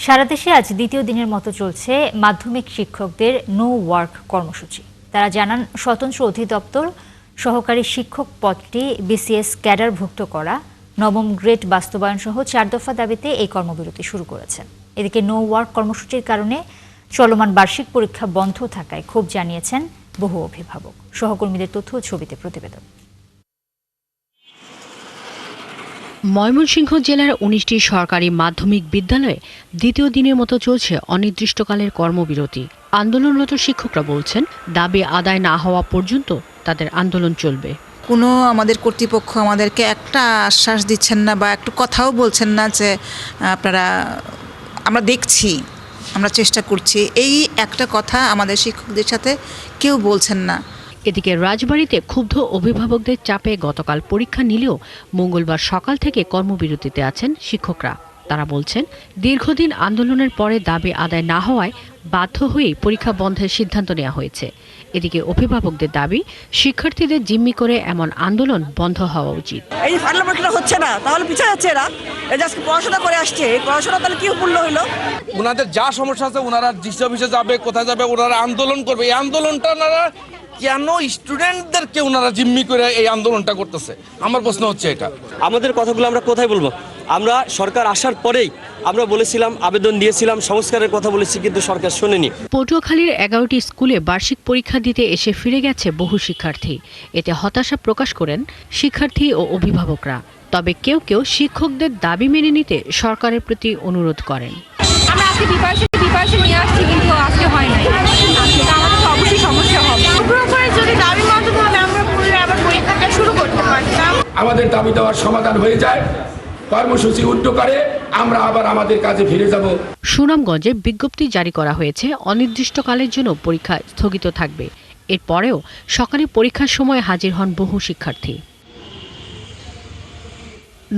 সারা দেশে আজ দ্বিতীয় দিনের মতো চলছে মাধ্যমিক শিক্ষকদের নো ওয়ার্ক কর্মসূচি। তারা জানান, স্বতন্ত্র অধিদপ্তর সহকারী শিক্ষক পদটি বিসিএস ক্যাডারভুক্ত করা, নবম গ্রেড বাস্তবায়ন সহ 4 দফা দাবিতে এই কর্মবিরতি শুরু করেছেন। এদিকে নো ওয়ার্ক কর্মসূচির কারণে চলমান বার্ষিক পরীক্ষা বন্ধ থাকায় ক্ষোভ জানিয়েছেন বহু অভিভাবক। সহকর্মীদের তথ্য ও ছবিতে প্রতিবেদন। ময়মনসিংহ জেলার 19টি সরকারি মাধ্যমিক বিদ্যালয়ে দ্বিতীয় দিনের মতো চলছে অনির্দিষ্টকালের কর্মবিরতি। আন্দোলনরত শিক্ষকরা বলছেন, দাবি আদায় না হওয়া পর্যন্ত তাদের আন্দোলন চলবে। কোনো আমাদের কর্তৃপক্ষ আমাদেরকে একটা আশ্বাস দিচ্ছেন না বা একটু কথাও বলছেন না যে আমরা দেখছি, আমরা চেষ্টা করছি, এই একটা কথা আমাদের শিক্ষকদের সাথে কেউ বলছেন না। এদিকে রাজবাড়ীতে ক্ষুব্ধ অভিভাবকদের চাপে গতকাল পরীক্ষা নিলেও মঙ্গলবার সকাল থেকে কর্মবিরতিতে আছেন শিক্ষকরা। তারা বলছেন, দীর্ঘদিন আন্দোলনের পরে দাবি আদায় না হওয়ায় বাধ্য হয়েই পরীক্ষা বন্ধের সিদ্ধান্ত নেওয়া হয়েছে। এদিকে অভিভাবকদের দাবি, শিক্ষার্থীদের জিম্মি করে এমন আন্দোলন বন্ধ হওয়া উচিত। এই ফাইনাল পরীক্ষা হচ্ছে না, তাহলে পিছিয়ে যাচ্ছে এরা। এই যে পড়াশোনা করে আসছে, এই পড়াশোনা তাহলে কি মূল্য হলো? ওনাদের যা সমস্যা আছে, ওনারা ডিসি অফিসে যাবে, কোথায় যাবে, ওনারা আন্দোলন করবে। এই আন্দোলনটা ওনারা কেন স্টুডেন্টদেরকে ওনারা জিম্মি করে এই আন্দোলনটা করতেছে? আমার প্রশ্ন হচ্ছে এটা। আমাদের কথাগুলো আমরা কোথায় বলবো? আমরা সরকার আসার পরেই আমরা বলেছিলাম, আবেদন দিয়েছিলাম, সংস্কারের কথা বলেছি, কিন্তু সরকার শোনেনি। পটুয়াখালীর 11টি স্কুলে বার্ষিক পরীক্ষা দিতে এসে ফিরে গেছে বহু শিক্ষার্থী। এতে হতাশা প্রকাশ করেন শিক্ষার্থী ও অভিভাবকরা। তবে কেউ কেউ শিক্ষকদের দাবি মেনে নিতে সরকারের প্রতি অনুরোধ করেন। আমরা আজকে প্রিপারেশন নিয়ে আসছি, কিন্তু আজকে হয় নাই। আমাদের তো অবশ্যই সমস্যা হবে। উপরে যদি দাবি মতো হলে আমরা পুনরায় আবার পরীক্ষাটা শুরু করতে পারতাম। আমাদের দাবি দেওয়ার সমাধান হয়ে যায়, কর্মসূচি উদ্যোগে আমরা আবার আমাদের কাজে ফিরে যাব। সুনামগঞ্জে বিজ্ঞপ্তি জারি করা হয়েছে, অনির্দিষ্টকালের জন্য পরীক্ষা স্থগিত থাকবে। এরপরেও সকালে পরীক্ষার সময় হাজির হন বহু শিক্ষার্থী।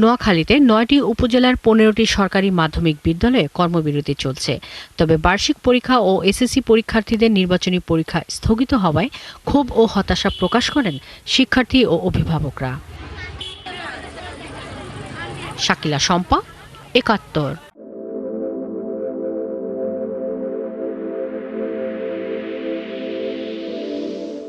নোয়াখালীতে 9টি উপজেলার 15টি সরকারি মাধ্যমিক বিদ্যালয়ে কর্মবিরতি চলছে। তবে বার্ষিক পরীক্ষা ও এসএসসি পরীক্ষার্থীদের নির্বাচনী পরীক্ষা স্থগিত হওয়ায় ক্ষোভ ও হতাশা প্রকাশ করেন শিক্ষার্থী ও অভিভাবকরা। শাকিলা শম্পা, 71।